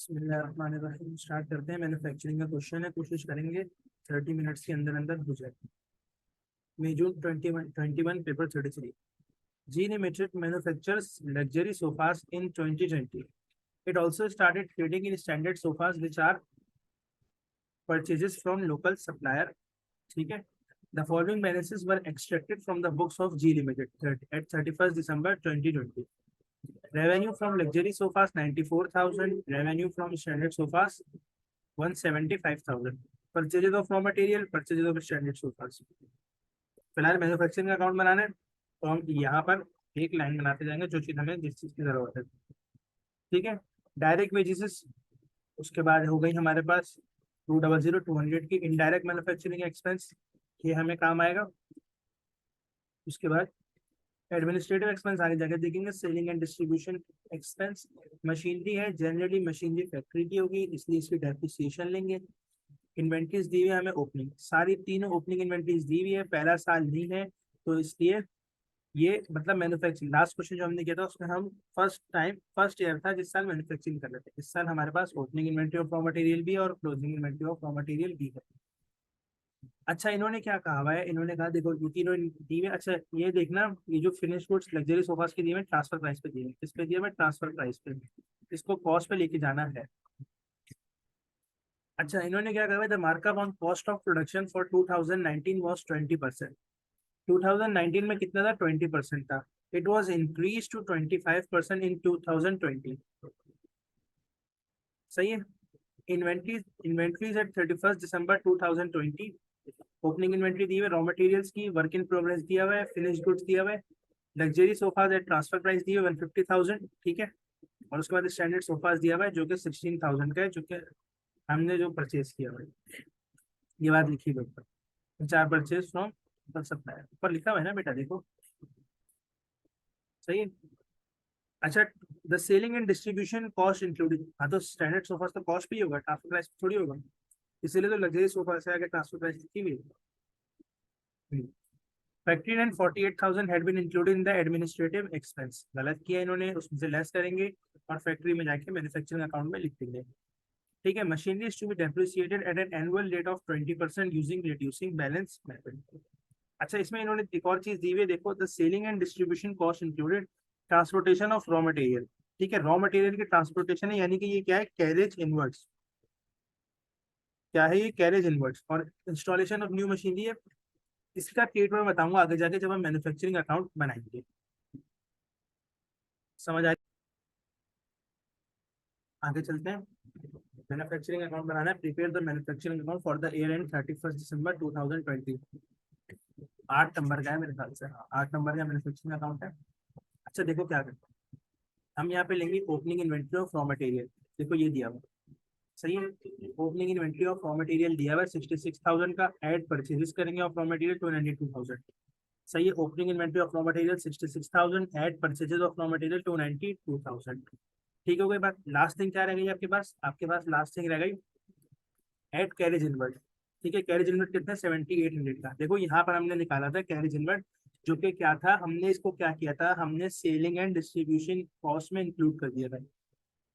बिस्मिल्लाहिर्रहमानिर्रहीम। स्टार्ट करते हैं। मैन्युफैक्चरिंग का क्वेश्चन है, कोशिश करेंगे 30 मिनट्स के अंदर अंदर हो जाए। May June 21 paper 33। G limited manufactures luxury sofas in 2020। It also started trading in standard sofas which are purchases from local supplier. ठीक है। The following balances were extracted from the books of G limited at 31 December 2020। Revenue from luxury sofas 94,000. Revenue from standard sofas 175,000. Purchases of raw material, purchases of standard sofas. फिलहाल manufacturing का account बनाना है तो हम यहाँ पर एक line बनाते जाएंगे जो चीज हमें जिस चीज की जरूरत है। ठीक है। डायरेक्ट वेजेस, उसके बाद हो गई हमारे पास 200 की इनडायरेक्ट मैन्युफैक्चरिंग एक्सपेंस, ये हमें काम आएगा। उसके बाद एडमिनिस्ट्रेटिव एक्सपेंस आगे जाकर देखेंगे। Selling and distribution expense, machinery है, जनरली मशीनरी फैक्ट्री की होगी इसलिए इसकी डेप्रिसिएशन लेंगे। इन्वेंट्रीज दी हुई है हमें ओपनिंग, सारी तीनों ओपनिंग इन्वेंट्रीज दी हुई है, पहला साल नहीं है तो इसलिए ये मतलब मैन्युफैक्चरिंग लास्ट क्वेश्चन जो हमने किया था उसमें हम फर्स्ट ईयर था जिस साल मैन्युफैक्चरिंग कर रहे थे। इस साल हमारे पास opening inventory of raw material भी है और closing inventory of raw material भी है। अच्छा, इन्होंने क्या कहा हुआ है, इन्होंने कहा देखो ये तीनों दी हुई। अच्छा ये देखना, ये जो फिनिश गुड्स लग्जरी सोफास के दिए हुए ट्रांसफर प्राइस पे दिए हुए, किस पे दिए हुए, ट्रांसफर प्राइस पे। इसको कॉस्ट पे लेके जाना है। अच्छा इन्होंने क्या कहा, the markup on cost of production for 2019 was 20%। 2019 में कितना था, 20% था। It was increase to 25% in 2020। सही है। Inventories at 31 December 2020। Opening inventory दी हुई है, रॉ मटेरियल्स की, वर्क इन प्रोग्रेस दिया हुआ है, फिनिश गुड्स दिया हुआ है, luxury sofas at transfer price दी हुई है 150,000। ठीक है। और उसके बाद स्टैंडर्ड सोफाज दिया हुआ है जो कि 16,000 का है, जो कि हमने जो परचेज किया हुआ है। ये बात लिखी हुई ऊपर, चार परचेज फ्रॉम सप्लायर, ऊपर लिखा हुआ है ना बेटा, देखो सही है। अच्छा, the selling and distribution cost including, हाँ तो स्टैंडर्ड सोफा तो कॉस्ट भी होगा, ट्रांसफर प्राइस थोड़ी होगा, इसीलिए तो लग्जरी सोफा से आगे ट्रांसफर प्राइस लिखी हुई है। Factory and 48,000 had been included in the administrative expense, गलत किया इन्होंने, उसमें से लेस करेंगे और फैक्ट्री में जाके मैन्युफैक्चरिंग अकाउंट में लिख देंगे। ठीक है। Machinery is to be depreciated at an annual rate of 20% using reducing balance method. अच्छा इसमें इन्होंने एक और चीज दी हुई है, देखो, the selling and distribution cost included transportation of raw material. ठीक है, रॉ मटेरियल की ट्रांसपोर्टेशन है, यानी कि ये क्या है, कैरेज इनवर्ड्स। क्या है ये, कैरेज इनवर्ड्स। और इंस्टॉलेशन ऑफ न्यू मशीनरी है, इसका ट्रीट मैं बताऊंगा आगे जाके जब हम मैन्युफैक्चरिंग अकाउंट बनाएंगे। समझ आ, आगे चलते हैं। मैन्युफैक्चरिंग अकाउंट बनाना है, prepare the manufacturing account for the year end 31 December 2020। 8 number का है मेरे ख्याल से, हाँ 8 नंबर का मैन्युफैक्चरिंग अकाउंट है। अच्छा देखो क्या करते हैं, हम यहाँ पे लेंगे opening inventory of raw material. देखो ये दिया हुआ, सही है। Opening inventory of raw material दिया हुआ है 66,000 का, एड परचेजेस करेंगे ऑफ रॉ मटेरियल 292,000। सही है। Opening inventory of raw material 66,000, add purchases of raw material 292,000। ठीक हो गई बात। लास्ट थिंग क्या रह गई आपके पास लास्ट थिंग रह गई, एट कैरेज इनवर्ट। ठीक है, कैरेज इनवर्ट कितना, 7,800 का। देखो यहाँ पर हमने निकाला था कैरेज इनवर्ट, जो कि क्या था, हमने इसको क्या किया था, हमने सेलिंग एंड डिस्ट्रीब्यूशन कॉस्ट में इंक्लूड कर दिया था।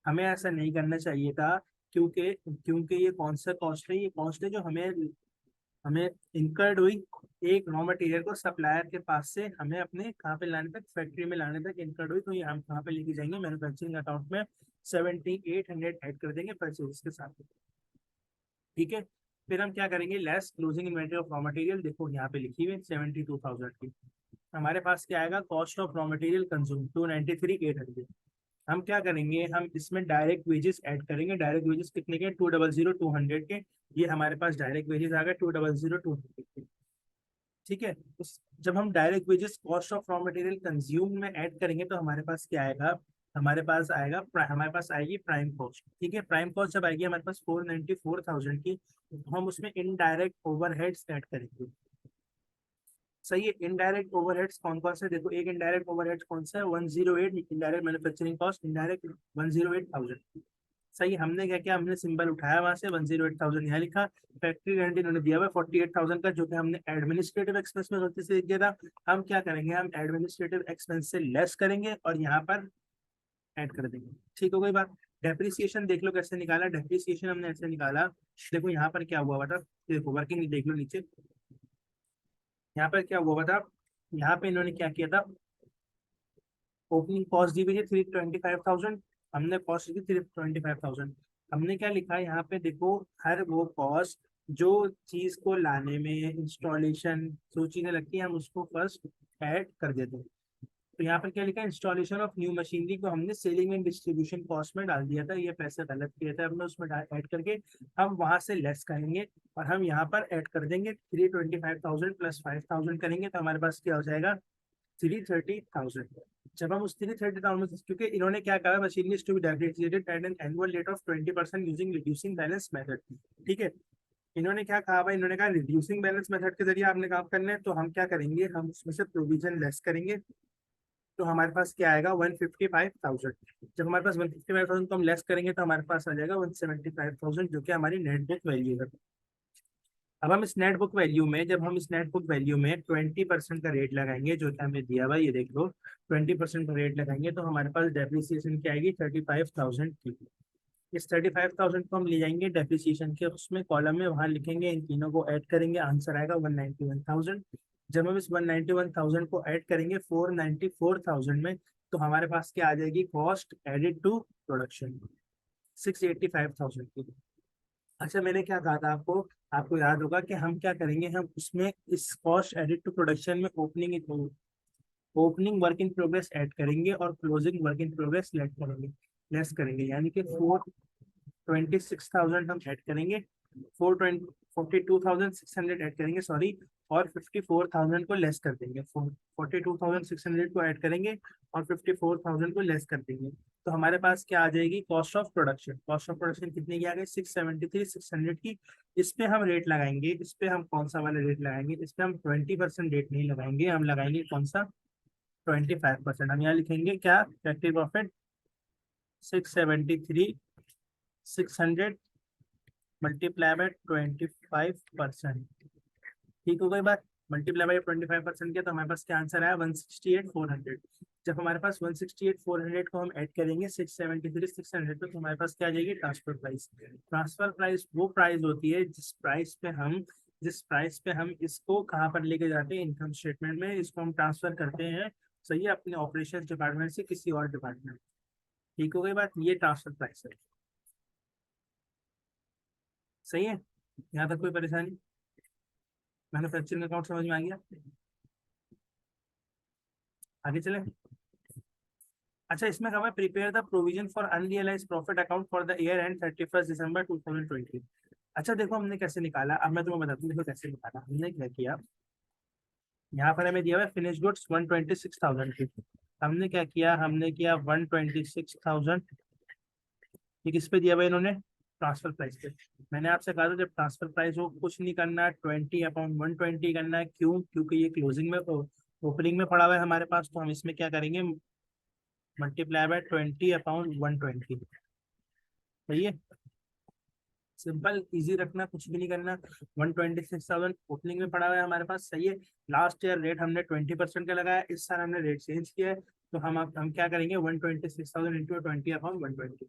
हमें ऐसा नहीं करना चाहिए था, क्योंकि क्योंकि ये कौन सा कॉस्ट है, ये कॉस्ट है जो हमें हमें इंकर्ड हुई एक रॉ मटेरियल को सप्लायर के पास से हमें अपने कहाँ पे लाने तक, फैक्ट्री में लाने तक इंकर्ड हुई, तो ये हम कहाँ पे लेके जाएंगे, मैन्युफैक्चरिंग अकाउंट में 7,800 ऐड कर देंगे परचेज के साथ। ठीक है। फिर हम क्या करेंगे, less closing inventory of raw material, देखो यहाँ पे लिखी हुई 72,000 की। हमारे पास क्या आएगा, cost of raw material consume 293,800। हम क्या करेंगे, हम इसमें डायरेक्ट वेजेस ऐड करेंगे। डायरेक्ट वेजेस कितने के, 200,200 के। ये हमारे पास डायरेक्ट वेजेस आ गए 200,200 के। ठीक है। उस जब हम direct wages cost of raw material consume में ऐड करेंगे तो हमारे पास क्या आएगा, हमारे पास आएगी प्राइम कॉस्ट। ठीक है, प्राइम कॉस्ट जब आएगी हमारे पास 494,000 की, तो हम उसमें इनडायरेक्ट ओवरहेड्स ऐड करेंगे। सही है। इनडायरेक्ट ओवरहेड्स कौन कौन से, देखो एक इनडायरेक्ट ओवरहेड्स कौन सा है, 108 इनडायरेक्ट मैन्युफैक्चरिंग कॉस्ट, इनडायरेक्ट 108,000। सही है। हमने क्या किया, हमने सिंबल उठाया वहां से 108,000 यहाँ लिखा। फैक्ट्री रेंट इन्होंने दिया हुआ 48,000 का, जो कि हमने एडमिनिस्ट्रेटिव एक्सपेंस में गलती से दिया था। हम क्या करेंगे, हम एडमिनिस्ट्रेटिव एक्सपेंस से लेस करेंगे और यहाँ पर ऐड कर देंगे। ठीक हो गई बात। डेप्रिसिएशन देख लो कैसे निकाला, डेप्रिसिएशन हमने ऐसे निकाला, देखो यहाँ पर क्या हुआ बता, देखो वर्किंग देख लो नीचे, यहाँ पर क्या हुआ बता, यहाँ पे इन्होंने क्या किया था, ओपनिंग कॉस्ट दी हुई है 325,000, हमने कॉस्ट दी 325,000, हमने क्या लिखा है यहाँ पे देखो, हर वो कॉस्ट जो चीज को लाने में इंस्टॉलेशन जो चीजें लगती हैं हम उसको फर्स्ट ऐड कर देते हैं। तो यहाँ पर क्या लिखा है, इंस्टॉलेशन ऑफ न्यू मशीनरी को हमने सेलिंग एंड डिस्ट्रीब्यूशन कॉस्ट में डाल दिया था, ये पैसे गलत किए थे हमने, उसमें ऐड करके हम वहां से लेस करेंगे और हम यहाँ पर ऐड कर देंगे 325,000 प्लस 5,000 करेंगे तो हमारे पास क्या हो जाएगा 330,000। जब हम उस 330,000, क्योंकि इन्होंने क्या कहा, machinery to be depreciated at an annual rate of 20% using reducing balance method, ठीक है। इन्होंने क्या कहा भाई, इन्होंने कहा रिड्यूसिंग बैलेंस मेथड के जरिए आपने काम करना है, तो हम क्या करेंगे, हम उसमें से प्रोविजन लेस करेंगे, तो हमारे पास क्या आएगा 155,000। जब हमारे पास 155,000 को हम लेस करेंगे तो हमारे पास आ जाएगा 175,000, जो कि हमारी नेट बुक वैल्यू है। अब हम इस नेट बुक वैल्यू में, जब हम इस नेट बुक वैल्यू में 20% का रेट लगाएंगे, जो कि हमें दिया हुआ है, ये देख लो 20% का रेट लगाएंगे तो हमारे पास डेप्रिसिएशन क्या आएगी 35,000 की। इस 35,000 को हम ले जाएंगे डेप्रिसिएशन के उसमें कॉलम में, वहां लिखेंगे, इन तीनों को ऐड करेंगे, आंसर आएगा 191,000। जब हम इस 191,000 को ऐड करेंगे 494,000 में, तो हमारे पास क्या आ जाएगी, कॉस्ट एडेड टू प्रोडक्शन 685,000 की। अच्छा मैंने क्या कहा था आपको, आपको याद होगा कि हम क्या करेंगे, हम उसमें इस कॉस्ट एडेड टू प्रोडक्शन में opening work in progress add करेंगे और closing work in progress less करेंगे, यानी कि 426,000 हम ऐड करेंगे, 42,600 ऐड करेंगे सॉरी, और 54,000 को लेस कर देंगे, 42,600 को ऐड करेंगे और 54,000 को लेस कर देंगे, तो हमारे पास क्या आ जाएगी, cost of production. Cost of production कितनी की आ गई 673,600 की। इस पे हम रेट लगाएंगे, इस पे हम कौन सा वाला रेट लगाएंगे, इस पे हम 20% रेट नहीं लगाएंगे, हम लगाएंगे कौन सा 25%। हम यहाँ लिखेंगे क्या, फैक्ट्री प्रॉफिट 673,600 मल्टीप्लाई बाय 25%, ठीक हो गई बात। मल्टीप्लाई बाय 25% किया तो हमारे पास क्या आंसर आया 168,400। जब हमारे पास 168,400 को हम ऐड करेंगे 673,600 पे, तो हमारे पास क्या आ जाएगी ट्रांसफर प्राइस। ट्रांसफर प्राइस वो प्राइस होती है जिस प्राइस पे हम इसको कहाँ पर लेके जाते हैं, इनकम स्टेटमेंट में इसको हम ट्रांसफर करते हैं, सही है, अपने ऑपरेशन डिपार्टमेंट से किसी और डिपार्टमेंट। ठीक हो गई बात, ये ट्रांसफर प्राइस है, सही है। यहाँ तक कोई परेशानी, मैन्युफैक्चरिंग अकाउंट समझ में आ गया, आगे चले। अच्छा इसमें कहा है prepare the provision for unrealise profit account for the year end 31 December 2020। अच्छा देखो हमने कैसे निकाला, अब मैं तुम्हें बताता हूँ, देखो कैसे निकाला हमने, क्या किया, यहाँ पर हमें दिया हुआ है फिनिश गुड्स 126,000 की, हमने क्या किया, हमने किया 126,000, ये किस पे दिया हुआ है इन्होंने, ट्रांसफर प्राइस पे। मैंने आपसे कहा था जब ट्रांसफर प्राइस हो कुछ नहीं करना, 20/120 करना है, क्यों, क्योंकि ये क्लोजिंग में ओपनिंग में पड़ा हुआ है हमारे पास, तो हम इसमें क्या करेंगे, मल्टीप्लाई बाय 20/120, सही है, सिंपल इजी रखना, कुछ भी नहीं करना। 126,000 ओपनिंग में पड़ा हुआ है हमारे पास, सही है। लास्ट ईयर रेट हमने 20% का लगाया, इस साल हमने रेट चेंज किया है, तो हम क्या करेंगे 126,000 इंटू 20/120।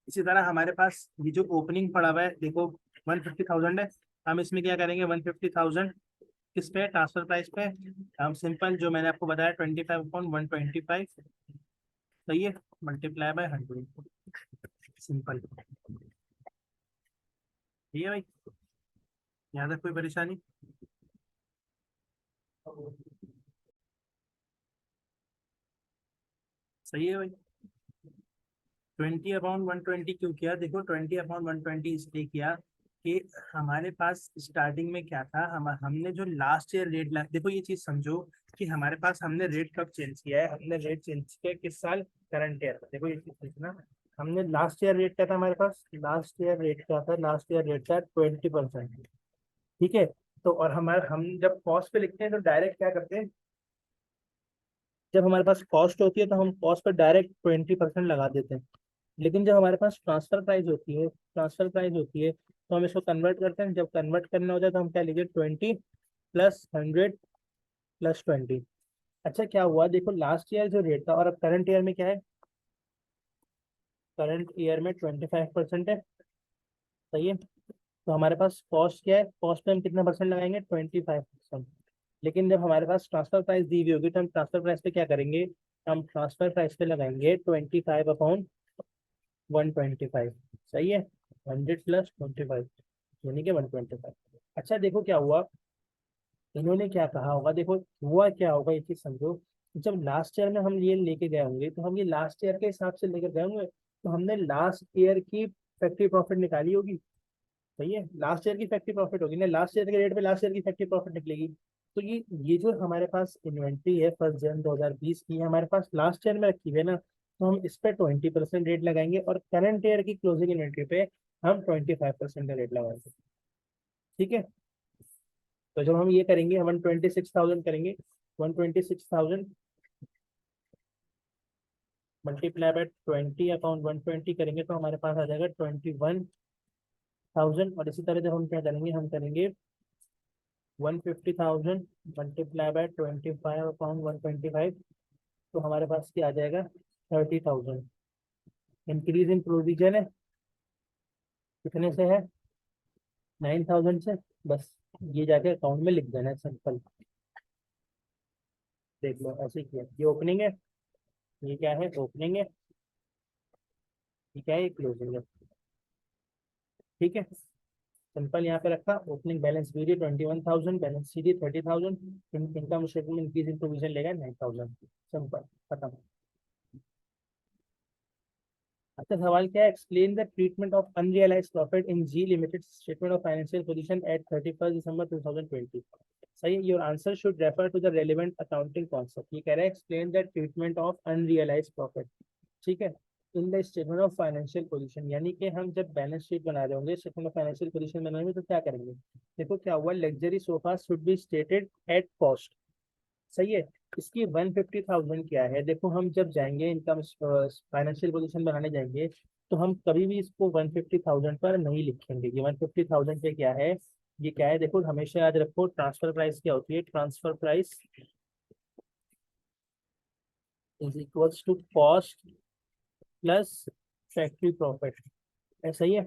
इसी तरह हमारे पास ये जो ओपनिंग पड़ा हुआ है देखो 150,000 है, हम इसमें क्या करेंगे 150,000 किस पे, ट्रांसफर प्राइस पे, हम सिंपल जो मैंने आपको बताया 25/125, सही है, मल्टीप्लाई बाय 100, सिंपल, ठीक है भाई, यहाँ तक कोई परेशानी। सही है भाई। 20/120 क्यों किया, देखो 20/120 इसलिए किया कि हमारे पास स्टार्टिंग में क्या था, हमने जो लास्ट ईयर रेट देखो ये चीज समझो कि हमारे पास हमने रेट कब चेंज किया है, हमने रेट चेंज किया किस साल, करंट ईयर। देखो ये चीज समझना, हमने लास्ट ईयर रेट क्या था हमारे पास्ट, लास्ट ईयर रेट क्या था, लास्ट ईयर रेट था 20%, ठीक है। तो और हम जब कॉस्ट पे लिखते हैं तो डायरेक्ट क्या करते हैं, जब हमारे पास कॉस्ट होती है तो हम कॉस्ट पर डायरेक्ट 20% लगा देते हैं, लेकिन जब हमारे पास ट्रांसफर प्राइस होती है तो हम इसको कन्वर्ट करते हैं, जब कन्वर्ट करना होता है तो हम क्या लिखे 20+100+20। अच्छा क्या हुआ देखो, लास्ट ईयर जो रेट था और अब करंट ईयर में क्या है, करंट ईयर में 25% है, सही है। तो हमारे पास कॉस्ट क्या है, कॉस्ट पे हम कितना परसेंट लगाएंगे, 25%। लेकिन जब हमारे पास ट्रांसफर प्राइस दी हुई होगी तो हम ट्रांसफर प्राइस पे क्या करेंगे, हम ट्रांसफर प्राइस पे लगाएंगे 25/125, सही है। 100 + 25 यानी कि 125। अच्छा देखो क्या हुआ, इन्होंने क्या कहा होगा, देखो हुआ क्या होगा, एक चीज समझो। जब लास्ट ईयर में हम ये लेके गए होंगे तो हम ये लास्ट ईयर के हिसाब से लेकर गए होंगे, तो हमने लास्ट ईयर की फैक्ट्री प्रॉफिट निकाली होगी, सही है। लास्ट ईयर की फैक्ट्री प्रॉफिट होगी ना, लास्ट ईयर के रेट पे लास्ट ईयर की फैक्ट्री प्रॉफिट निकलेगी। तो ये जो हमारे पास इन्वेंट्री है 1 जनवरी 2020 की, हमारे पास लास्ट ईयर में रखी हुई है ना, तो हम इस पे 20% रेट लगाएंगे और करंट ईयर की क्लोजिंग इन्वेंट्री पे हम 25% का रेट लगाएंगे, ठीक है। तो जब हम ये करेंगे 126,000 करेंगे, 126,000 मल्टीप्लाई बाय 20/120 करेंगे तो हमारे पास आ जाएगा 21,000। और इसी तरह जब हम क्या करेंगे, हम करेंगे 150,000 मल्टीप्लाई बाय 25/125, तो हमारे पास क्या आ जाएगा, 30,000। इंक्रीज इन प्रोविजन है, कितने से है, 9,000 से। बस ये जाके अकाउंट में लिख देना है, सिंपल। देख लो ऐसे किया, ये ओपनिंग है, ये क्या है, ओपनिंग है, ये क्या है, क्लोजिंग है, ठीक है। सिंपल यहाँ पे रखा, opening balance BD 21,000, balance CD 30,000, income statement increase in provision लेगा 9,000, सिंपल खत्म। अच्छा सवाल क्या है, explain the treatment of unrealise profit in G limited statement of financial position at 31 December 2020। सही है, your answer should refer to the relevant accounting concept. ये कह रहा है explain the treatment of unrealise profit, ठीक है, in the statement of financial position. यानी कि हम जब बैलेंस शीट बना रहे होंगे, स्टेटमेंट ऑफ फाइनेंशियल पोजीशन बनाएंगे तो क्या करेंगे, देखो क्या हुआ, luxury sofa should be stated at cost, सही है। इसकी 150,000 क्या है, देखो हम जब जाएंगे इनकम फाइनेंशियल पोजीशन बनाने जाएंगे, तो हम कभी भी इसको 150,000 पर नहीं लिखेंगे। ये 150,000 पे क्या है, ये क्या है, देखो हमेशा याद रखो ट्रांसफर प्राइस क्या होती है, transfer price is equals to cost plus factory profit, ऐसा ही है।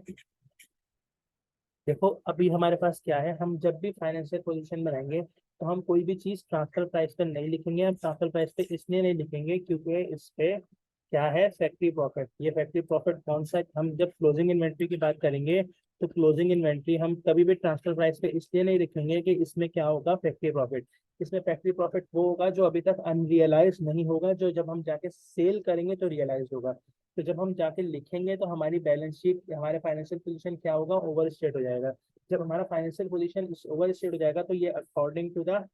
देखो अभी हमारे पास क्या है, हम जब भी फाइनेंशियल पोजीशन बनाएंगे तो हम कोई भी चीज ट्रांसफर प्राइस पर नहीं लिखेंगे। हम ट्रांसफर प्राइस पे इसलिए नहीं लिखेंगे क्योंकि इस पे क्या है, फैक्ट्री प्रॉफिट। ये फैक्ट्री प्रॉफिट कौन सा, हम जब क्लोजिंग इन्वेंट्री की बात करेंगे तो क्लोजिंग इन्वेंट्री हम कभी भी ट्रांसफर प्राइस पे इसलिए नहीं लिखेंगे कि इसमें क्या होगा, फैक्ट्री प्रॉफिट। इसमें फैक्ट्री प्रॉफिट वो होगा जो अभी तक अनरियलाइज नहीं होगा, जो जब हम जाके सेल करेंगे तो रियलाइज होगा। तो जब हम जाके लिखेंगे तो हमारी बैलेंस शीट, हमारे फाइनेंशियल पोजीशन क्या होगा, ओवर स्टेट हो जाएगा। जब हमारा फाइनेंशियल पोजीशन ओवर स्टेट हो जाएगा तो ये अकॉर्डिंग टू द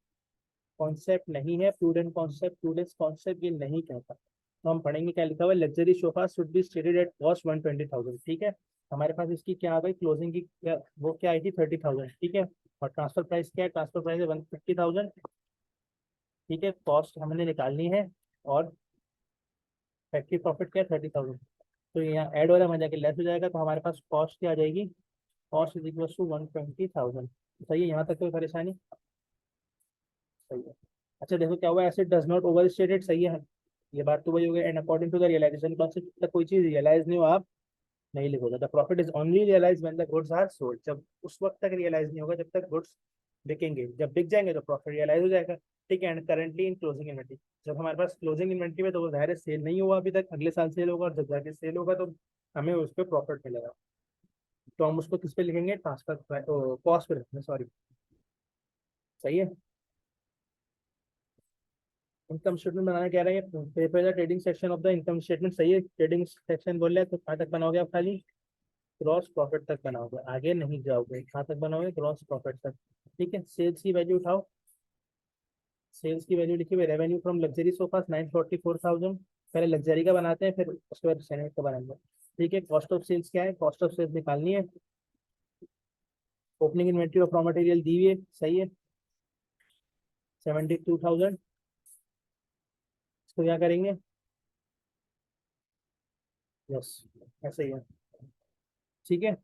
कॉन्सेप्ट नहीं है, प्रूडेंट कॉन्सेप्ट, प्रूडेंस कॉन्सेप्ट ये नहीं कहता। तो हम पढ़ेंगे क्या लिखा हुआ है, luxury sofa should be stated at cost 120,000, ठीक है। हमारे पास इसकी क्या आ गई, क्लोजिंग की क्या, वो क्या आई थी 30,000, ठीक है। और ट्रांसफर प्राइस क्या है, ट्रांसफर प्राइस है 150,000, ठीक है। कॉस्ट हमने निकालनी है और फैक्ट्री प्रॉफिट क्या है 30,000। तो यहाँ ऐड हो रहा है, मजा के लेस हो जाएगा, तो हमारे पास कॉस्ट क्या आ जाएगी, कॉस्ट इज इक्वल टू 120,000। सही है, यहाँ तक कोई परेशानी, सही है। अच्छा देखो क्या हुआ, asset does not over stated, सही है, ये बात तो वही हो गई। And according to the realisation concept, तक कोई चीज रियलाइज नहीं हो आप नहीं लिखोगे। The profit is only realise when the goods are sold, जब उस वक्त तक रियलाइज नहीं होगा जब तक गुड्स बिकेंगे, जब बिक जाएंगे तो प्रॉफिट रियलाइज हो जाएगा, ठीक है। And currently in closing inventory, जब हमारे पास क्लोजिंग इन्वेंट्री में तो वो जाहिर सेल नहीं हुआ अभी तक, अगले साल सेल होगा, और जब जाके सेल होगा तो हमें उस पर प्रॉफिट मिलेगा। तो हम उसको किस पे लिखेंगे, ट्रांसफर कॉस्ट पे लिखेंगे, सॉरी, सही है। इनकम स्टेटमेंट बनाना कह रहे हैं, prepare the trading section of the income statement, सही है। ट्रेडिंग सेक्शन बोल रहे हैं तो कहाँ तक बनाओगे आप, खाली ग्रॉस प्रॉफिट तक बनाओगे, आगे नहीं जाओगे, कहाँ तक बनाओगे, ग्रॉस प्रॉफिट तक, ठीक है। सेल्स की वैल्यू उठाओ, सेल्स की वैल्यू लिखी हुई, रेवेन्यू फ्रॉम लग्जरी सोफा 944,000, पहले लग्जरी का बनाते हैं फिर उसके बाद सैनिक का बनाएंगे, ठीक है। कॉस्ट ऑफ सेल्स क्या है, कॉस्ट ऑफ सेल्स निकालनी है, opening inventory of raw material दी हुई है, सही है, 72,000। इसको क्या करेंगे, यस ऐसे ही है, ठीक है।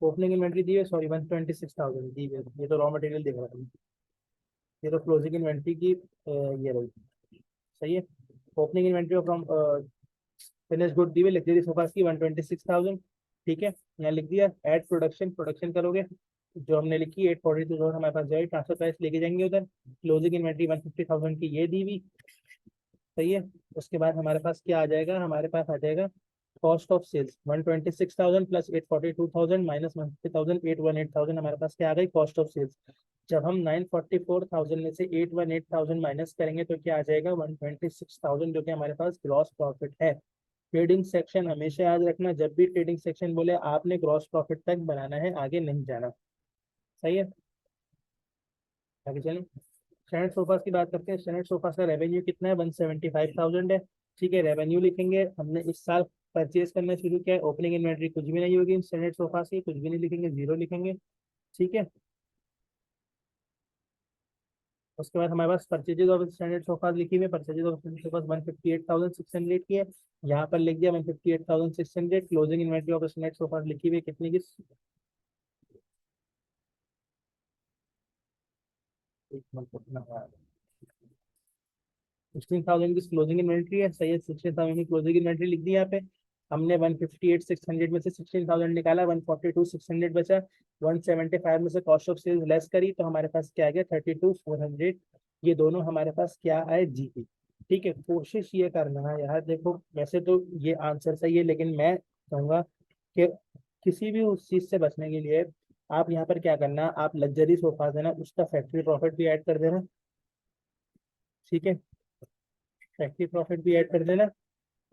ओपनिंग इन्वेंट्री दी है, सॉरी 126,000 दी है, ये तो रॉ मटेरियल देख रहा था, ये तो क्लोजिंग इन्वेंट्री की ये रही, सही है। Opening inventory of finish good दी हुई लग्जरी सोफास की 126,000। ठीक है, यहाँ लिख दिया। एड प्रोडक्शन, प्रोडक्शन करोगे जो हमने लिखी 842,000 हमारे पास जाएगी, ट्रांसफर प्राइस लेके जाएंगे उधर। क्लोजिंग इन्वेंट्री 150,000 की ये दी हुई। सही है। उसके बाद हमारे पास क्या आ जाएगा, हमारे पास आ जाएगा cost of sales 126,000 plus 842,000 minus 150,000, 818,000 हमारे पास क्या आ गई कॉस्ट ऑफ सेल्स। जब हम 944,000 में से 818,000 माइनस करेंगे तो क्या आ जाएगा 126,000, जो कि हमारे पास ग्रॉस प्रॉफिट है। ट्रेडिंग सेक्शन हमेशा याद रखना, जब भी ट्रेडिंग सेक्शन बोले आपने ग्रॉस प्रॉफिट तक बनाना है, आगे नहीं जाना। सही है, आगे चलें। स्टैंडर्ड सोफास की बात करते हैं। स्टैंडर्ड सोफास का रेवेन्यू कितना है, 175,000 है। ठीक है, रेवेन्यू लिखेंगे, हमने इस साल परचेज करना शुरू किया है, ओपनिंग इन्वेंट्री कुछ भी नहीं होगी स्टैंडर्ड सोफास की, कुछ भी नहीं लिखेंगे, जीरो लिखेंगे। ठीक है, उसके बाद हमारे पास परचेजेज ऑफ स्टैंडर्ड सोफास लिखी हुई है। परचेजेज ऑफ स्टैंडर्ड सोफास 158,600 की है, यहाँ पर लिख दिया 158,600। Closing inventory of standard sofas लिखी हुई है कितनी की, 16,000 की क्लोजिंग इन्वेंट्री है। सही है, 16,000 की क्लोजिंग इन्वेंट्री लिख दी यहाँ पे। हमने 158,600 में से 16,000 निकाला, 142,600 बचा। 175 में से कॉस्ट ऑफ सेल्स लेस करी तो हमारे पास क्या आ गया 32,400। ये दोनों हमारे पास क्या आए, जीपी। ठीक है, कोशिश ये करना है यार, देखो वैसे तो ये आंसर सही है, लेकिन मैं कहूँगा कि किसी भी उस चीज से बचने के लिए आप यहाँ पर क्या करना, आप लग्जरी सोफा है ना, उसका फैक्ट्री प्रॉफिट भी ऐड कर देना। ठीक है, फैक्ट्री प्रॉफिट भी ऐड कर देना,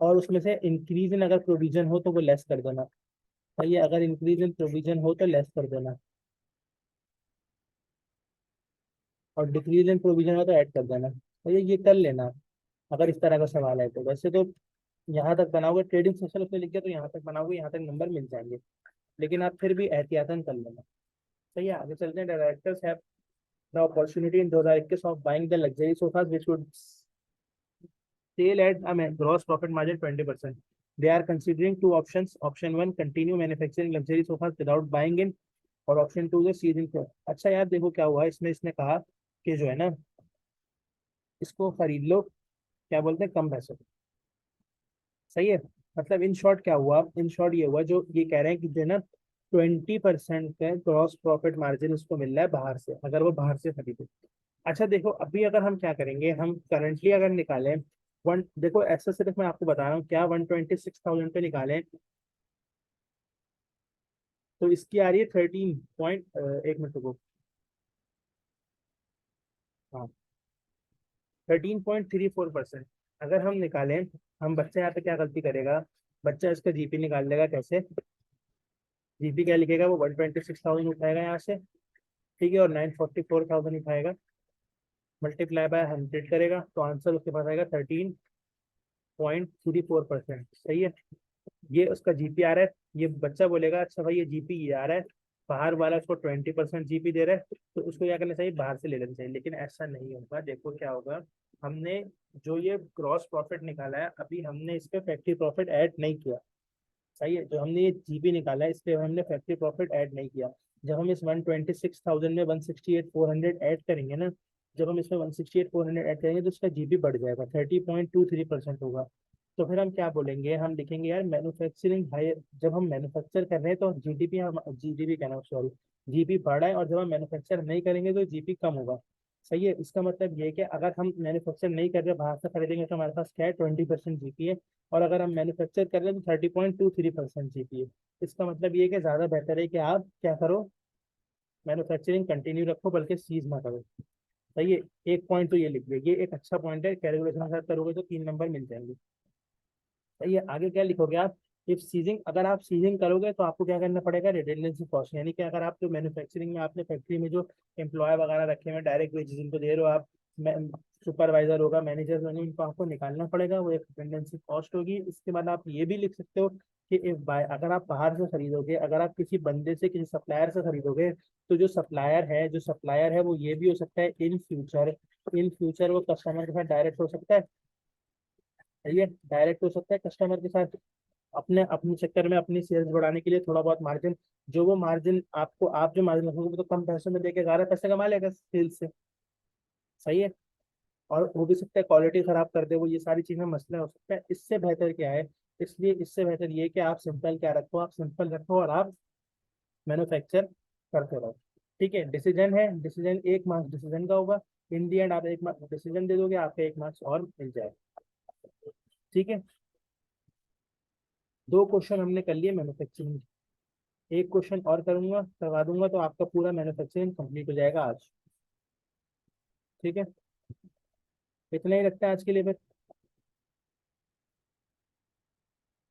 और उसमें से इंक्रीज इन अगर प्रोविजन हो तो वो लेस कर देना। सही है, अगर इंक्रीज इन प्रोविजन हो तो लेस कर देना, और डिक्रीज इन प्रोविजन हो तो ऐड कर देना। तो ये कर लेना, अगर इस तरह का सवाल है तो। वैसे तो यहाँ तक बनाओगे, ट्रेडिंग सेक्शन उसने लिख दिया तो यहाँ तक बनाओगे, यहाँ तक नंबर मिल जाएंगे, लेकिन आप फिर भी एहतियातन कर लेना। सही है, आगे चलते हैं। Directors have the opportunity in 2021 of buying the luxury sofas which would sale at gross profit margin 20%. They are considering two options. Option one, continue manufacturing luxury sofas without buying in, और option to जो season को। अच्छा यार देखो क्या हुआ इसमें, इसने कहा कि जो है ना, इसको खरीद लो, क्या बोलते हैं, कम पैसे। सही है, मतलब इन शॉर्ट क्या हुआ, इन शॉर्ट ये हुआ, जो ये कह रहे हैं कि जो है ना 20% का ग्रॉस प्रॉफिट मार्जिन उसको मिल रहा है बाहर से, अगर वो बाहर से खरीदे। अच्छा देखो, अभी अगर हम क्या करेंगे, हम करंटली अगर निकालें वन, देखो ऐसा सिर्फ मैं आपको बता रहा हूँ क्या, 126,000 पे निकालें तो इसकी आ रही है 1 मिनट रुको, हाँ 13.34%। अगर हम निकालें, हम बच्चा यहाँ पे क्या गलती करेगा, बच्चा इसका जीपी निकाल लेगा कैसे, जीपी क्या लिखेगा, वो 126,000 उठाएगा यहाँ से। ठीक है, और 944,000 उठाएगा, मल्टीप्लाई बाय 100 करेगा तो आंसर उसके पास आएगा 13.34%। सही है, ये उसका जीपी आ रहा है। ये बच्चा बोलेगा अच्छा भाई ये जीपी ये आ रहा है, बाहर वाला उसको 20% जीपी दे रहा है, तो उसको क्या करना चाहिए, बाहर से ले लेना चाहिए। लेकिन ऐसा नहीं होगा, देखो क्या होगा, हमने जो ये ग्रॉस प्रॉफिट निकाला है, अभी हमने इस पे फैक्ट्री प्रॉफिट ऐड नहीं किया। सही है, जो हमने ये जीपी निकाला है इस पे हमने फैक्ट्री प्रॉफिट ऐड नहीं किया। जब हम इस 126,000 में 168,400 ऐड करेंगे ना, जब हम इसमें 168,400 ऐड करेंगे तो इसका जीपी बढ़ जाएगा, 30.23% होगा। तो फिर हम क्या बोलेंगे, हम लिखेंगे यार मैन्युफैक्चरिंग हाई, जब हम मैन्युफैक्चर कर रहे हैं तो जीडीपी, हम जीडीपी कहना सॉरी, जीपी बढ़ा है, और जब हम मैन्युफैक्चर नहीं करेंगे तो जीपी कम होगा। सही है, इसका मतलब ये है कि अगर हम मैन्युफैक्चर नहीं कर रहे, बाहर से खरीदेंगे तो हमारे पास क्या है 20% जीपी है, और अगर हम मैन्युफैक्चर कर रहे हैं तो 30.23% जीपी है। इसका मतलब ये है कि ज़्यादा बेहतर है कि आप क्या करो, मैन्युफैक्चरिंग कंटिन्यू रखो, बल्कि सीज ना करो। सही है, एक पॉइंट तो ये लिख दे, ये एक अच्छा पॉइंट है, कैलकुलेशन के साथ करोगे तो 3 नंबर मिल जाएंगे। सही है, आगे क्या लिखोगे आप, इफ सीजिंग, अगर आप सीजिंग करोगे तो आपको क्या करना पड़ेगा, रिडंडेंसी कॉस्ट, यानी कि अगर आप जो मैन्युफैक्चरिंग में आपने फैक्ट्री में जो एम्प्लॉय वगैरह रखे हुए हैं, डायरेक्ट वेजेस जिनको दे रहे हो आप, सुपरवाइजर होगा, मैनेजर होंगे, उनको आपको निकालना पड़ेगा, वो एक रिडंडेंसी कॉस्ट होगी। इसके बाद आप ये भी लिख सकते हो कि इफ बाय, अगर आप बाहर से खरीदोगे, अगर आप किसी बंदे से, किसी सप्लायर से खरीदोगे, तो जो सप्लायर है वो ये भी हो सकता है इन फ्यूचर वो कस्टमर के साथ डायरेक्ट हो सकता है। सही है, डायरेक्ट हो सकता है कस्टमर के साथ, अपने अपने चक्कर में अपनी सेल्स बढ़ाने के लिए थोड़ा बहुत मार्जिन, जो वो मार्जिन आपको, आप जो मार्जिन रखोगे वो तो कम पैसों में देके ज़्यादा पैसे कमा लेगा सेल्स से। सही है, और हो भी सकता है क्वालिटी खराब कर दे वो, ये सारी चीजें मसला हो सकता है। इससे बेहतर क्या है इसलिए इससे बेहतर ये कि आप सिंपल क्या रखो, आप सिंपल रखो और आप मैन्युफैक्चर करते रहो। ठीक है, डिसीजन है, डिसीजन 1 मार्क्स डिसीजन का होगा। इन दी एंड आप 1 मार्क्स डिसीजन दे दोगे, आपका 1 मार्क्स और मिल जाएगा। ठीक है, 2 क्वेश्चन हमने कर लिए मैन्युफैक्चरिंग, एक क्वेश्चन और करूंगा, करवा दूंगा तो आपका पूरा मैन्युफैक्चरिंग कंप्लीट हो जाएगा आज। ठीक है, इतना ही रखते हैं आज के लिए फिर।